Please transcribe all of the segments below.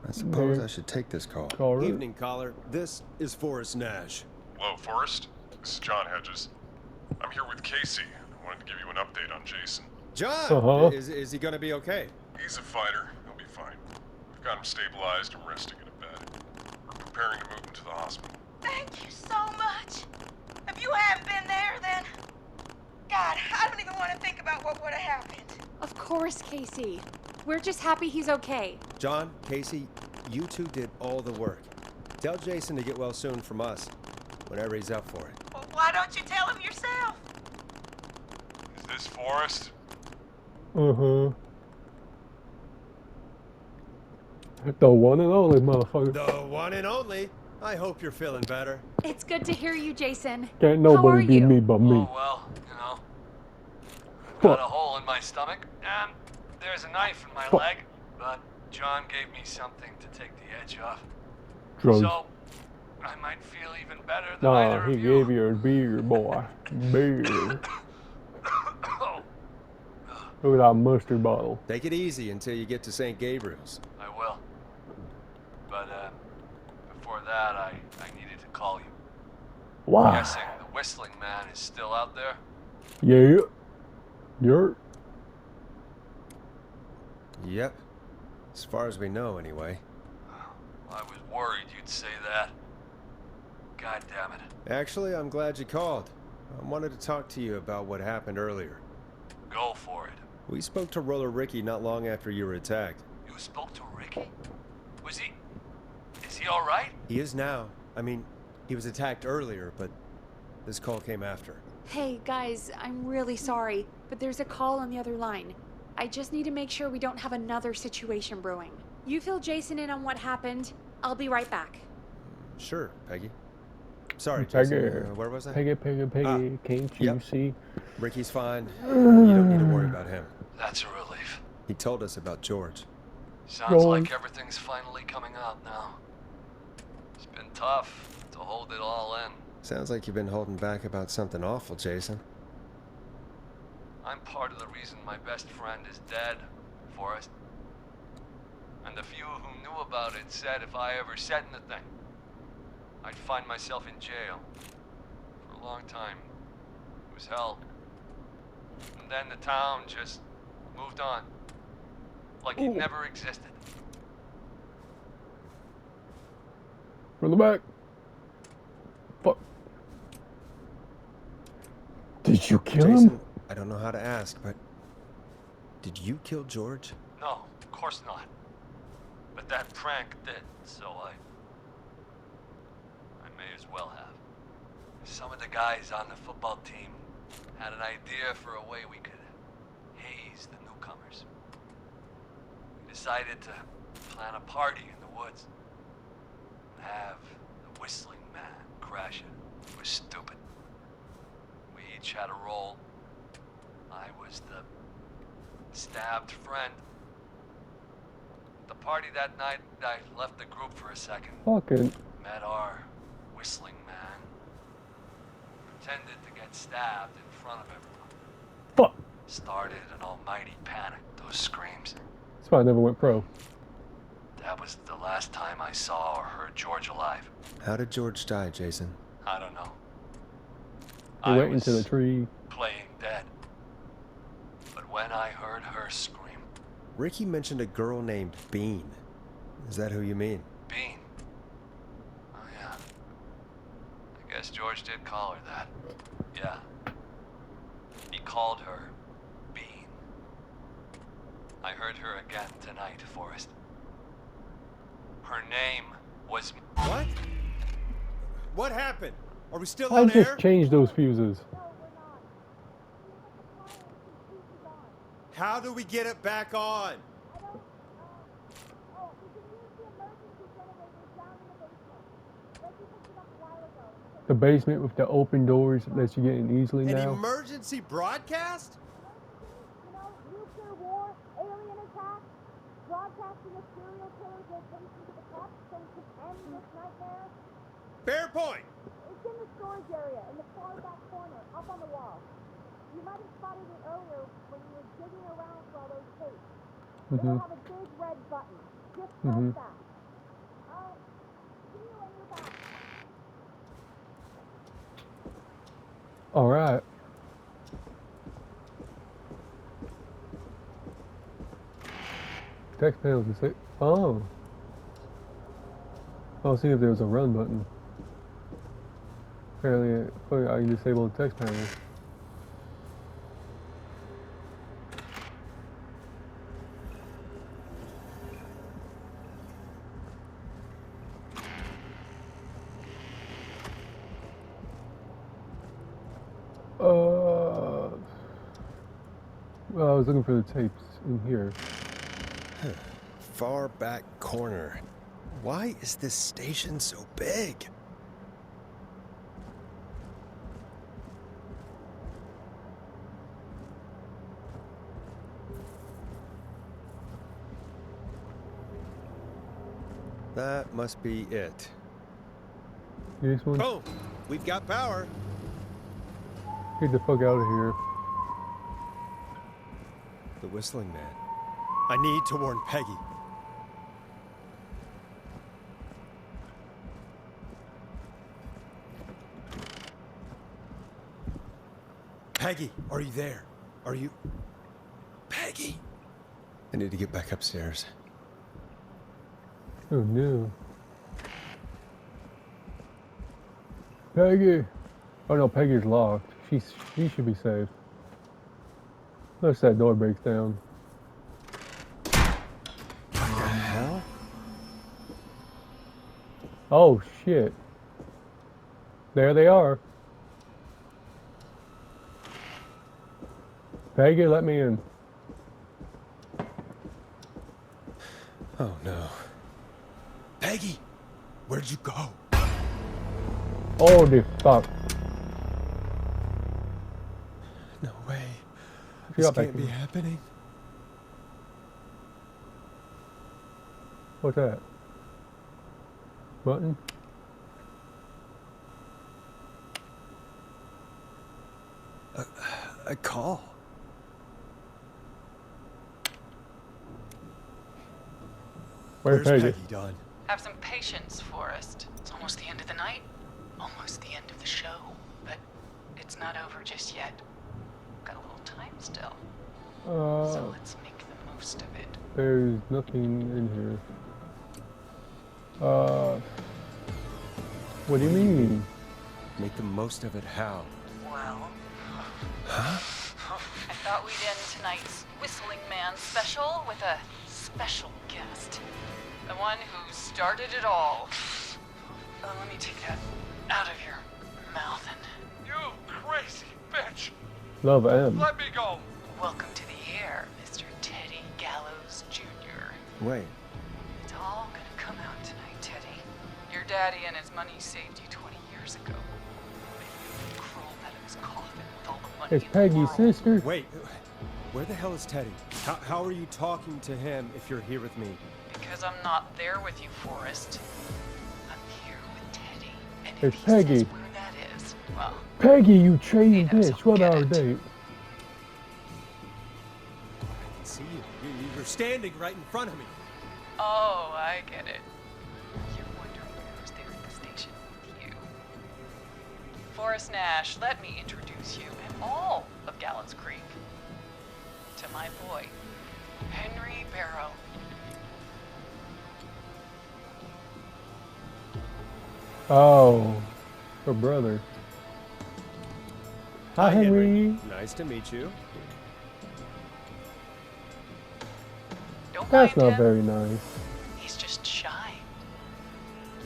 I suppose I should take this call. Caller. Evening, caller. This is Forrest Nash. Hello, Forrest. This is John Hedges. I'm here with Casey. I wanted to give you an update on Jason. John! Is he gonna be okay? He's a fighter. He'll be fine. We've got him stabilized and resting in a bed. We're preparing to move him to the hospital. Thank you so much. If you hadn't been there, then... God, I don't even want to think about what would have happened. Of course, Casey. We're just happy he's okay. John, Casey, you two did all the work. Tell Jason to get well soon from us, whenever he's up for it. Well, why don't you tell him yourself? Is this Forrest? The one and only motherfucker. The one and only. I hope you're feeling better. It's good to hear you, Jason. Can't nobody be me but me. Oh, well, you know. I've got a hole in my stomach, and there's a knife in my leg, but John gave me something to take the edge off. Drugs. So, I might feel even better than either Nah, he of you. gave you a beer, boy. Beer. Look at that mustard bottle. Take it easy until you get to St. Gabriel's. I will. But, before that, I needed to call you. Wow. I'm guessing the Whistling Man is still out there? Yeah. You're. Yep. As far as we know, anyway. I was worried you'd say that. God damn it. Actually, I'm glad you called. I wanted to talk to you about what happened earlier. Go for it. We spoke to Roller Ricky not long after you were attacked. You spoke to Ricky? Was he... Is he alright? He is now. I mean, he was attacked earlier, but this call came after. Hey, guys, I'm really sorry, but there's a call on the other line. I just need to make sure we don't have another situation brewing. You fill Jason in on what happened. I'll be right back. Sure, Peggy. Sorry, Peggy. Jason. Where was I? Peggy, can't you see? Ricky's fine. You don't need to worry about him. That's a relief. He told us about George. Sounds like everything's finally coming out now. It's been tough to hold it all in. Sounds like you've been holding back about something awful, Jason. I'm part of the reason my best friend is dead, Forrest. And the few who knew about it said if I ever said anything, I'd find myself in jail. For a long time. It was hell. And then the town just moved on. Like it never existed. From the back. Fuck. Did you kill him? I don't know how to ask, but did you kill George? No, of course not. But that prank did, so I may as well have. Some of the guys on the football team had an idea for a way we could haze the newcomers. We decided to plan a party in the woods and have the Whistling Man crash it. It was stupid. We each had a role. I was the stabbed friend. At the party that night, I left the group for a second. Fucking. Met our Whistling Man. Pretended to get stabbed in front of everyone. Fuck. Started an almighty panic. Those screams. That's why I never went pro. That was the last time I saw or heard George alive. How did George die, Jason? I don't know. He went into the tree. Playing dead. But when I heard her scream... Ricky mentioned a girl named Bean. Is that who you mean? Bean? Oh, yeah. I guess George did call her that. Yeah. He called her Bean. I heard her again tonight, Forrest. Her name was... What? What happened? Are we still I on just air? changed those fuses. How do we get it back on? The basement with the open doors lets you get in easily An now. emergency broadcast? You know, nuclear war, alien attack, broadcasting a serial killer's location to the cops so we can end this nightmare. Fair point. It's in the storage area, in the far back corner, up on the wall. You might have spotted it earlier when you were digging around for all those tapes. It'll have a big red button. Just press that. All right. Text panels to say, oh. I'll see if there's a run button. Apparently, I can disable the text panel. Well, I was looking for the tapes in here. Far back corner. Why is this station so big? That must be it. This one? Boom! We've got power. Get the fuck out of here. The whistling man. I need to warn Peggy. Peggy, are you there? Are you... Peggy? I need to get back upstairs. Oh no. Peggy! Oh no, Peggy's locked. She should be safe. Unless that door breaks down. What the hell? Oh shit. There they are. Peggy, let me in. Oh no. Peggy! Where'd you go? Holy fuck. No way. She This got back can't be in. happening. What's that? Button? A call. Where's Where's Peggy? Peggy, Don? Have some patience, Forrest. It's almost the end of the night, almost the end of the show, but it's not over just yet. Got a little time still, so let's make the most of it. There's nothing in here. What do you mean? Make the most of it how? Well, Huh? I thought we'd end tonight's Whistling Man special with a special guest. The one who started it all. Let me take that out of your mouth and... You crazy bitch! Love M. Let me go! Welcome to the air, Mr. Teddy Gallows Jr. Wait. It's all gonna come out tonight, Teddy. Your daddy and his money saved you 20 years ago. They crawled out of his coffin with all the money It's in the Peggy's world. sister. Wait. Where the hell is Teddy? How are you talking to him if you're here with me? Because I'm not there with you, Forrest. I'm here with Teddy. And if It's he Peggy. says where that is, well, Peggy, you trained He knows bitch. he'll 12-hour get it. date. I can see you. You're standing right in front of me. oh, I get it. You're wondering who's there at the station with you. Forrest Nash, let me introduce you and all of Gallows Creek to my boy, Henry Barrow. Oh, her brother. Hi, Henry. Nice to meet you. Don't That's mind not him. very nice. He's just shy.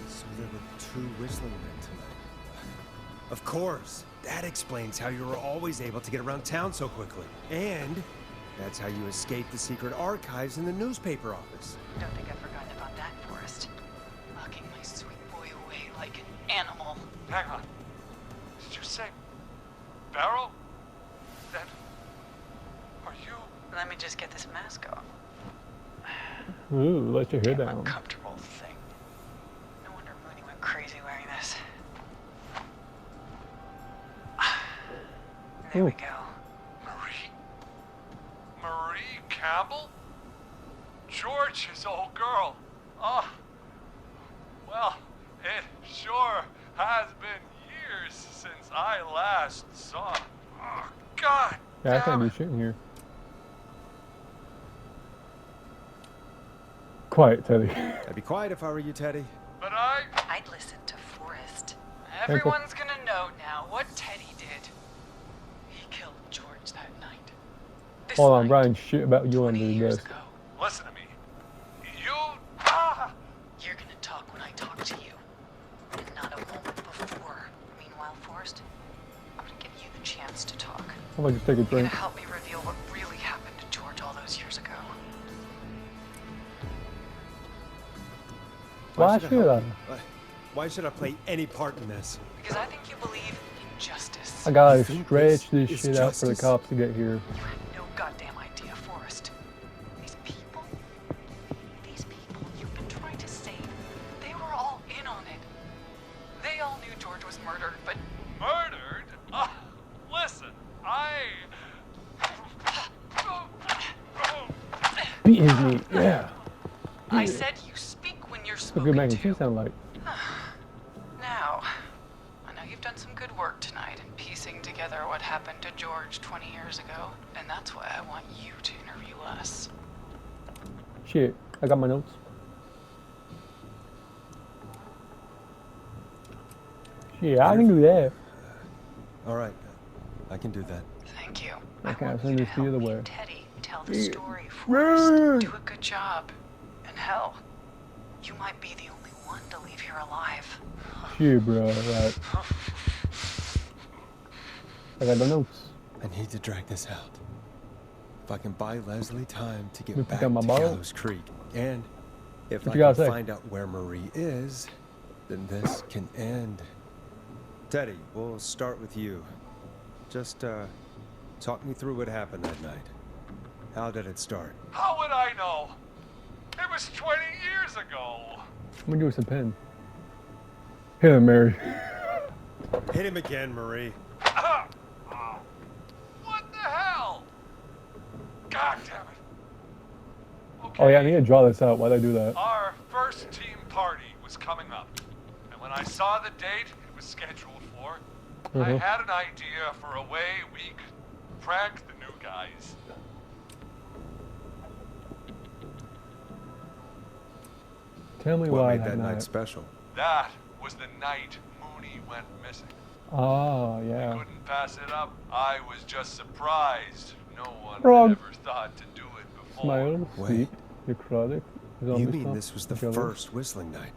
So there were two whistling men tonight. Of course. That explains how you were always able to get around town so quickly. And that's how you escaped the secret archives in the newspaper office. Don't think I've forgotten about that, Forrest. Locking my sweet boy away like an animal. Hang on. Did you say Barrow? That... Are you... Let me just get this mask off. Ooh, let your hair Damn down. uncomfortable thing. No wonder Mooney went crazy wearing this. There we Ooh. go. Marie Campbell? George's old girl. Oh. Well, it sure has been years since I last saw. Oh, God. Yeah, I can't damn do it. shit in here. Quiet, Teddy. I'd be quiet if I were you, Teddy. But I'd listen to Forrest. Everyone's gonna know now what Teddy did. He killed George that night. This Hold on, night, Brian. Shit about you 20 under years this. ago. listen to me. You. You're gonna talk when I talk to you, and not a moment before. Meanwhile, Forrest, I'm gonna give you the chance to talk. I'm gonna just take a You're gonna drink. help me reveal what really happened to George all those years ago. Why should should I? Why should I play any part in this? Because I think you believe in justice. I gotta You think stretch this this is shit out for the justice? cops to get here. You had no goddamn idea, Forrest. These people you've been trying to save, they were all in on it. They all knew George was murdered, but Murdered? Listen, Beat his meat, yeah. I said you speak when you're Look spoken at mac and to. cheese sound like. Now, I know you've done some good work tonight in piecing together what happened to George 20 years ago, and that's why I want you to interview us. Shit, I got my notes. Shit, I can do that. All right, I can do that. Thank you. Okay, I I'll want send you this to the help other me way. and Teddy tell the story, Forrest. Do a good job. And hell, you might be the only one to leave here alive. Shit, bro. Right. I got the notes. I need to drag this out. If I can buy Leslie time to get You back got my to bottle? Gallows Creek, and if What I you can gotta say? find out where Marie is, then this can end. Teddy, we'll start with you. Just, talk me through what happened that night. How did it start? how would I know? It was 20 years ago. I'm gonna give us a pen. Hit him, Mary. Hit him again, Marie. What the hell? God damn it. Okay. Oh yeah, I need to draw this out. Why'd I do that? Our first team party was coming up, and when I saw the date it was scheduled for, I had an idea for a way we could prank the new guys. Tell me What why made that night night. special? That was the night Mooney went missing. Oh yeah. Couldn't pass it up. I was just surprised. No one Wrong. ever thought to do it before. Smile, Wait. sweet, necrotic. You mean this was the first whistling night?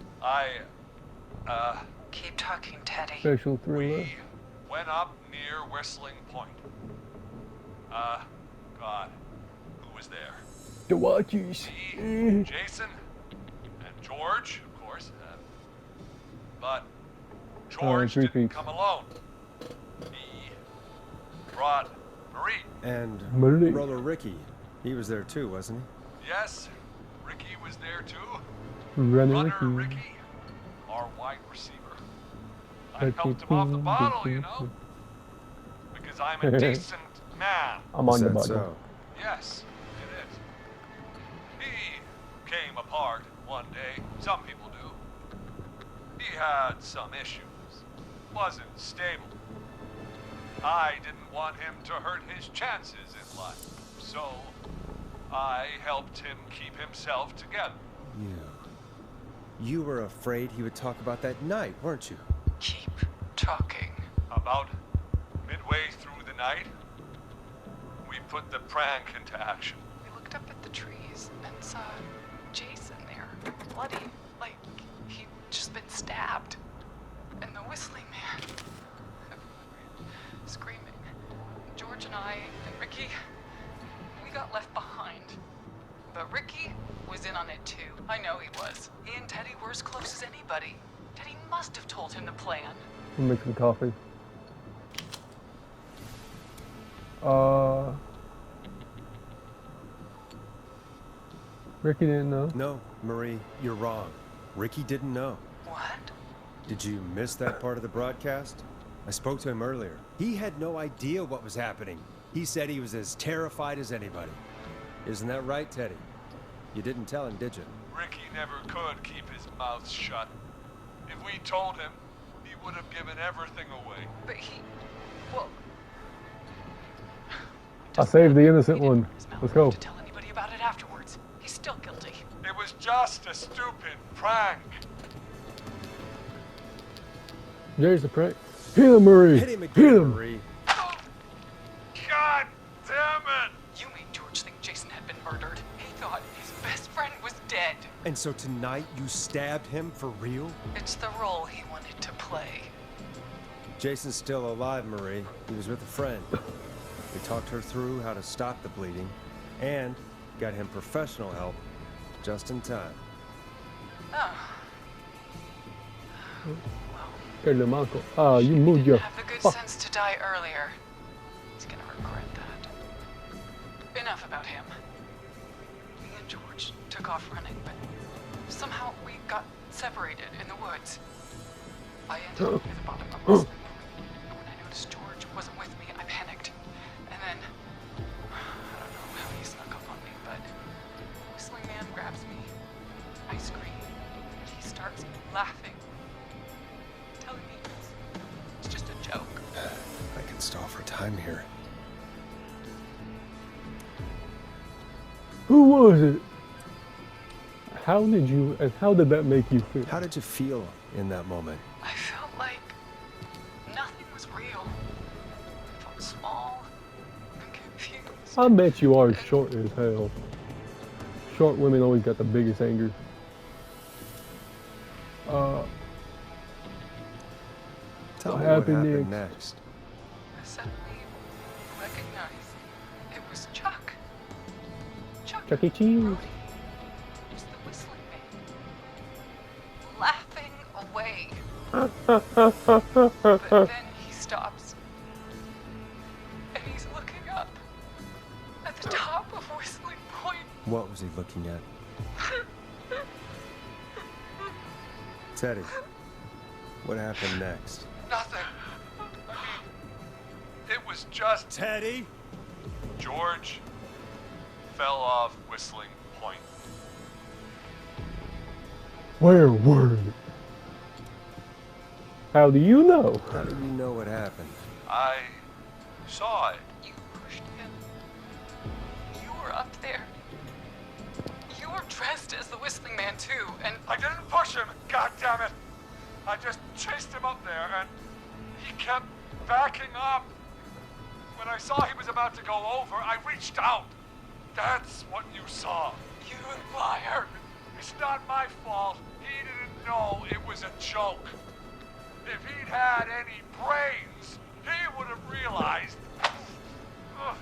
Keep talking, Teddy. Special thriller. We went up near Whistling Point. God, who was there? The watches. Me, Jason, and George, of course. But George three didn't peeps. come alone. He brought Marie. And Marie. Roller Ricky, he was there too, wasn't Yes, Ricky was there too. Running Runner Ricky. Ricky, our wide receiver. I Ricky helped him off the Ping, bottle, Ricky you know, Ping. because I'm a decent man. I'm he? on the Is that button. so? Yes, it is. He came apart one day. Some people do. He had some issues. Wasn't stable. I didn't want him to hurt his chances in life. So, I helped him keep himself together. You were afraid he would talk about that night, weren't you? Keep talking. About midway through the night, we put the prank into action. We looked up at the trees and saw Jason there, bloody, like he'd just been stabbed. And the whistling man, screaming. George and I and Ricky, we got left behind. But Ricky was in on it too. I know he was. He and Teddy were as close as anybody. Teddy must have told him the plan. I'm making some coffee. Ricky didn't know. No, Marie, you're wrong. Ricky didn't know. What? Did you miss that part of the broadcast? I spoke to him earlier. He had no idea what was happening. He said he was as terrified as anybody. Isn't that right, Teddy? You didn't tell him, did you? Ricky never could keep his mouth shut. If we told him, he would have given everything away. But he... Well... I saved the innocent He didn't one. open his mouth Let's go. to tell anybody about it afterwards. He's still guilty. It was just a stupid prank. There's the prank. Hit him, Marie. Hit him Hit again, him. Marie. God damn it! You made George think Jason had been murdered. He thought his best friend was dead. And so tonight you stabbed him for real? It's the role he wanted to play. Jason's still alive, Marie. He was with a friend. We talked her through how to stop the bleeding and got him professional help just in time. Oh. Hey, little uncle. Oh, you moved your. Have the good fuck. sense to die earlier. He's gonna regret that. Enough about him. Me and George took off running, but somehow we got separated in the woods. I ended up near the bottom of a whistling mountain. When I noticed George wasn't with me, I panicked. And then, I don't know how he snuck up on me, but Whistling Man grabs me. I scream, and he starts laughing. Telling me it's just a joke. I can stall for time here. Who was it? How did that make you feel? How did you feel in that moment? I felt like nothing was real. I felt small and confused. I bet you are short as hell. Short women always got the biggest anger. Tell What me what happened happened next? next. I suddenly recognized it was Chuck. Chuck E. Cheese. Brody was the Whistling Man. Laughing away. But then he stops. And he's looking up at the top of Whistling Point. What was he looking at? Teddy, what happened next? Nothing. I mean, it was just Teddy? George fell off Whistling Point. Where were you? How do you know? How do you know what happened? I saw it. You pushed him. You were up there. You were dressed as the Whistling Man too, and I didn't push him, god damn it! I just chased him up there and he kept backing up. When I saw he was about to go over, I reached out. That's what you saw. you liar. It's not my fault. He didn't know it was a joke. If he'd had any brains, he would have realized. Ugh,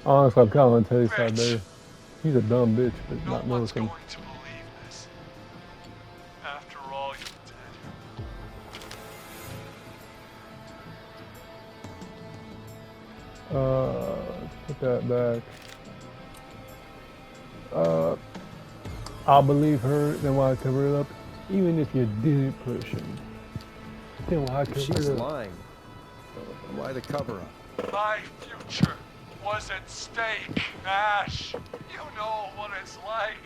Honestly, I'm kind of on Teddy's side Bitch. there. He's a dumb bitch, but no not one's noticing. going to believe this. After all, you're dead. Put that back. I'll believe her, then why cover it up? Even if you didn't push him. Then why cover She's it up? lying. Why the cover-up? My future was at stake, Ash. You know what it's like.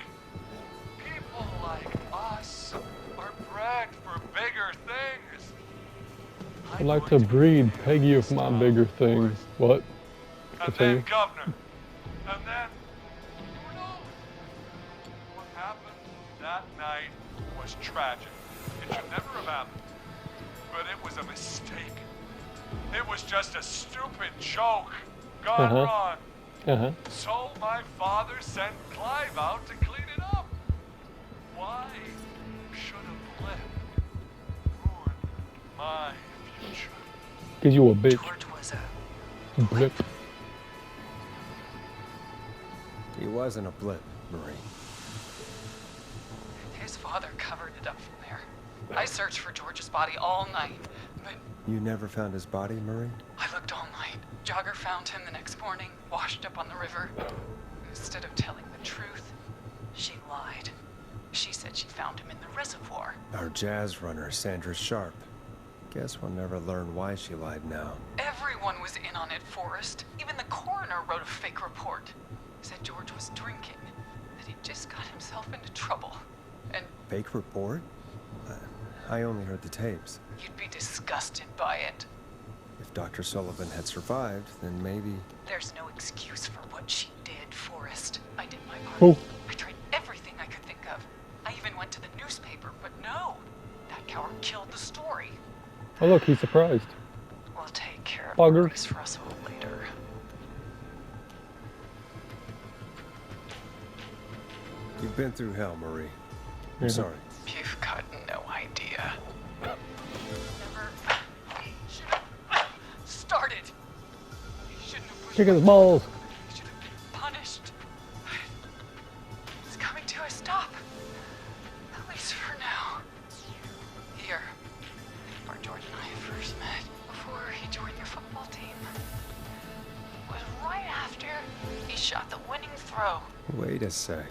People like us are bred for bigger things. I'd like to breed Peggy of my bigger things. What? And Continue. then governor. And then, who knows? What happened that night was tragic. It should never have happened. But it was a mistake. It was just a stupid joke gone wrong. So my father sent Clive out to clean it up. Why should a blip ruin my future? Cause you a bitch. George was a Blip. He wasn't a blip, Marie. His father covered it up from there. I searched for George's body all night, but You never found his body, Marie? I looked all night. Jogger found him the next morning, washed up on the river. Instead of telling the truth, she lied. She said she found him in the reservoir. Our jazz runner, Sandra Sharp. Guess we'll never learn why she lied now. Everyone was in on it, Forrest. Even the coroner wrote a fake report. Said George was drinking, that he just got himself into trouble. And Fake report? I only heard the tapes. You'd be disgusted by it. If Dr. Sullivan had survived, then maybe... There's no excuse for what she did, Forrest. I did my part. Oh. I tried everything I could think of. I even went to the newspaper, but no. That coward killed the story. Oh look, he's surprised. We'll take care of Bugger. Maurice Russell later. You've been through hell, Marie. I'm Yeah. sorry. You've got no idea. Never should have started. You shouldn't have pushed Kick his me. balls. You should have been punished. It's coming to a stop. At least for now. Here, where George and I first met, before he joined your football team, was right after he shot the winning throw. Wait a sec.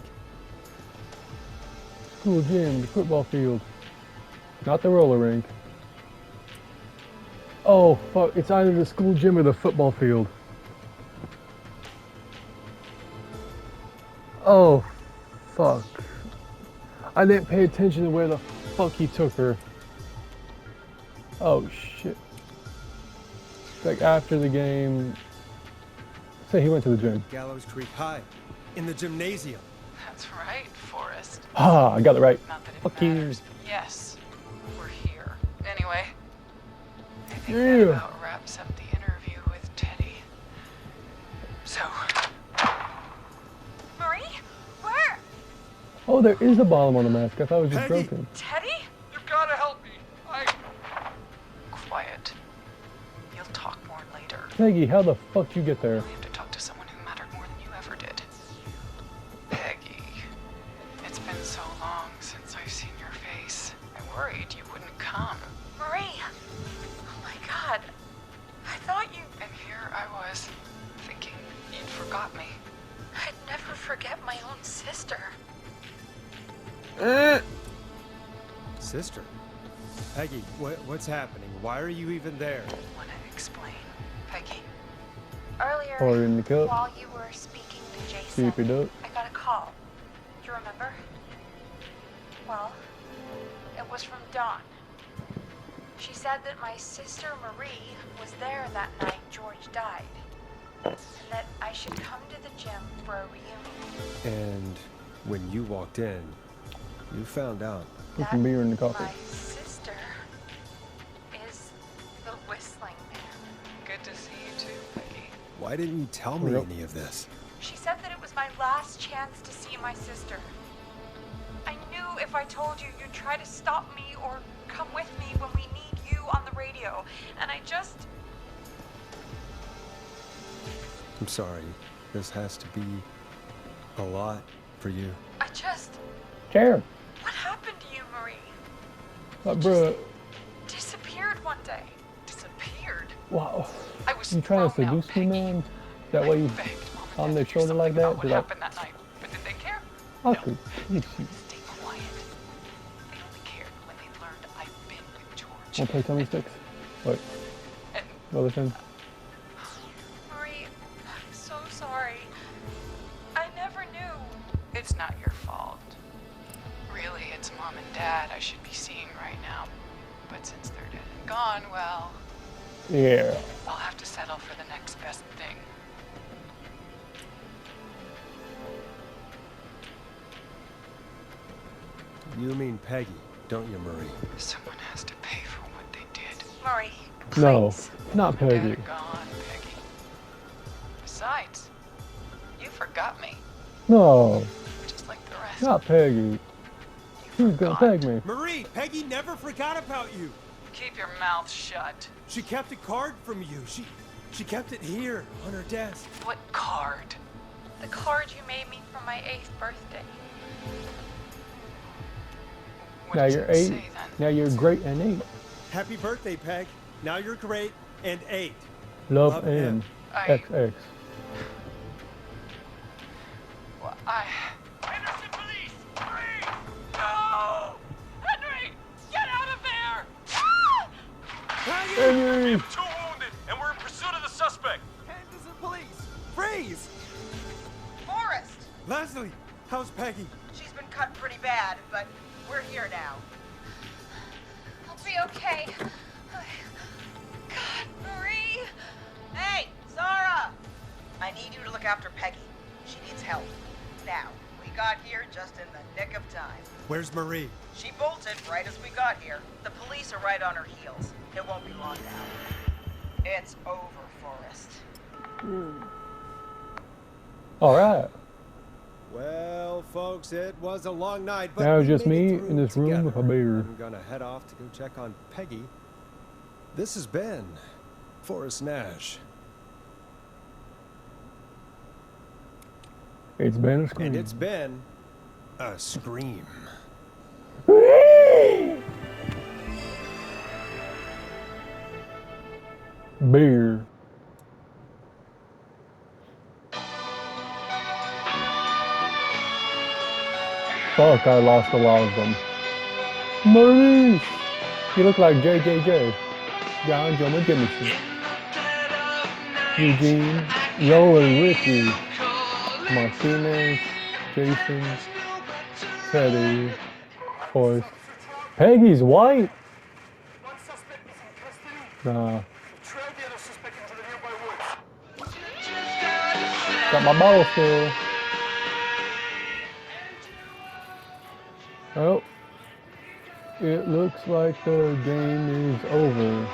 School gym, the football field. Not the roller rink. Oh, fuck. It's either the school gym or the football field. Oh, fuck. I didn't pay attention to where the fuck he took her. Oh, shit. Like, after the game... Say he went to the gym. Gallows Creek High. In the gymnasium. That's right, Forrest. Ah, I got it right. Not that it Fuck you. matters, but yes, we're here. Anyway, I think Yeah. that about wraps up the interview with Teddy. So, Marie? Where? Oh, there is a bottom on the mask. I thought it was just Peggy! broken. Teddy? You've got to help me. quiet. You'll talk more later. Peggy, how the fuck did you get there? We have to talk to someone who mattered more than you ever did. Peggy, it's been so long since I've seen your face. I worried you wouldn't come. Marie! Oh my god. I thought you... And here I was, thinking you'd forgot me. I'd never forget my own sister. Sister? Peggy, what's happening? Why are you even there? Want to explain, Peggy? Earlier, Or in the cup. while you were speaking to Jason, Keep it up. I got a call. Do you remember? Well, it was from Dawn. She said that my sister Marie was there that night George died, and that I should come to the gym for a reunion. And when you walked in, you found out. Put some beer in the coffee. My sister is the Whistling Man. Good to see you too, Peggy. Why didn't you tell me Yep. any of this? She said that it was my last chance to see my sister. I knew if I told you, you'd try to stop me or come with me when we need you on the radio. And I just... I'm sorry. This has to be a lot for you. I just... Chair. What happened to you, Marie? Bruh. Disappeared one day. Disappeared. Wow. I was You trying to thrown out, seduce me, Peggy. man? That way you I begged Mom and on Dad their to do shoulder like something that? about what You're like, happened that night, but did they care? how No. could Stay quiet. They only cared when they learned I'd been with George. wanna play tummy sticks? What? And Other thing? Marie, I'm so sorry. I never knew. it's not your fault. Really, it's Mom and Dad I should be seeing right now. But since they're dead and gone, well, Yeah. I'll have to settle for the next best thing. You mean Peggy, don't you, Marie? Someone has to pay for what they did. Marie, No, please. not Mom and Peggy. Dad are gone, Peggy. Besides, you forgot me, No, just like the rest. not Peggy. You Who's gonna forgot. tag me? Marie, Peggy never forgot about you. Keep your mouth shut. She kept a card from you. She kept it here on her desk. What card? The card you made me for my 8th birthday. What Now does you're it 8. say, then? Now you're great and 8. Happy birthday, Peg. Now you're great and 8. Love, Love and him. XX. Well, Henderson police! Freeze! No! Henry! Get out of there! Ah! Henry! 2 wounded, and we're in pursuit of the suspect. Henderson police! Freeze! Forrest! Leslie, how's Peggy? She's been cut pretty bad, but we're here now. be okay. God, Marie. Hey, Zara! I need you to look after Peggy. She needs help. Now, we got here just in the nick of time. Where's Marie? She bolted right as we got here. The police are right on her heels. It won't be long now. It's over, Forrest. All right. Well, folks, it was a long night, but Now we just made me it through in this room with a together. beer. I'm gonna head off to go check on Peggy. This has been Forrest Nash. It's been a scream. And it's been a scream. Beer. Fuck, I lost a lot of them. Maurice! You look like JJJ. John Jonah Jameson. Eugene. Roland Ricky. Martinez. Jason. Teddy. Forrest. Peggy's white? Nah. Got my ball still. Oh. It looks like the game is over.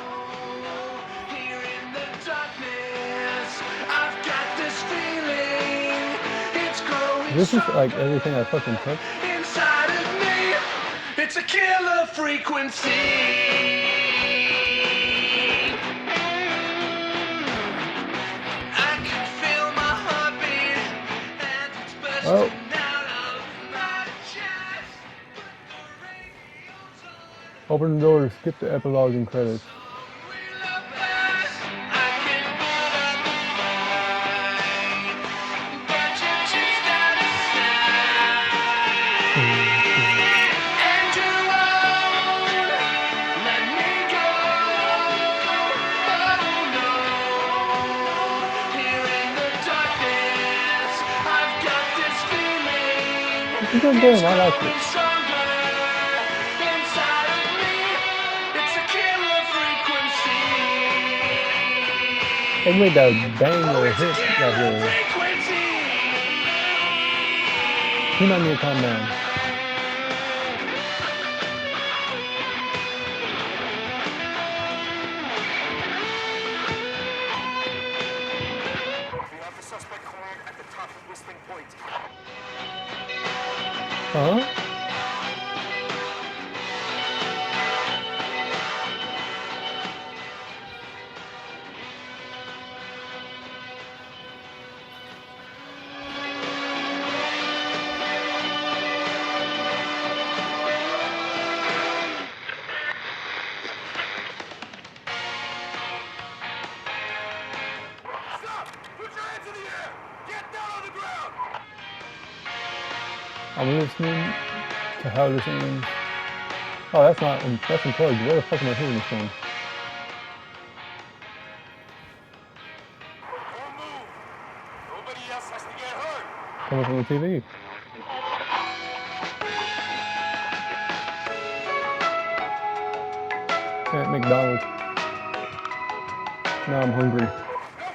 This is like everything I fucking touch. Inside of me, it's a killer frequency. I can feel my heartbeat and it's bursting out of my chest. Open the door to skip the epilogue and credits. It's a good game, I like it. They made that banger hit right here. He might need to calm down. We have the suspect cornered at the top of Whistling Point. Huh? Stop! Put your hands in the air! Get down on the ground! I'm listening to how this ends. Oh, that's not, that's unplugged. Where the fuck am I hearing this from? Don't move! Nobody else has to get hurt! Coming from the TV. At McDonald's. Now I'm hungry. No,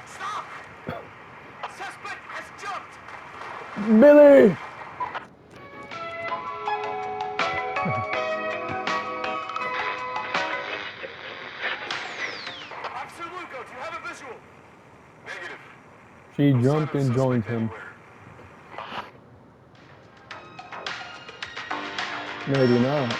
stop! Suspect has jumped! Billy! Officer Lugo, do you have a visual? Negative. She No sign jumped of and joined suspect him. anywhere. No, I do not.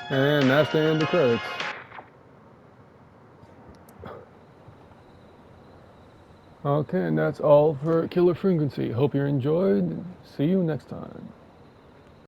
And that's the end of the credits. Okay, and that's all for Killer Frequency. Hope you enjoyed. See you next time.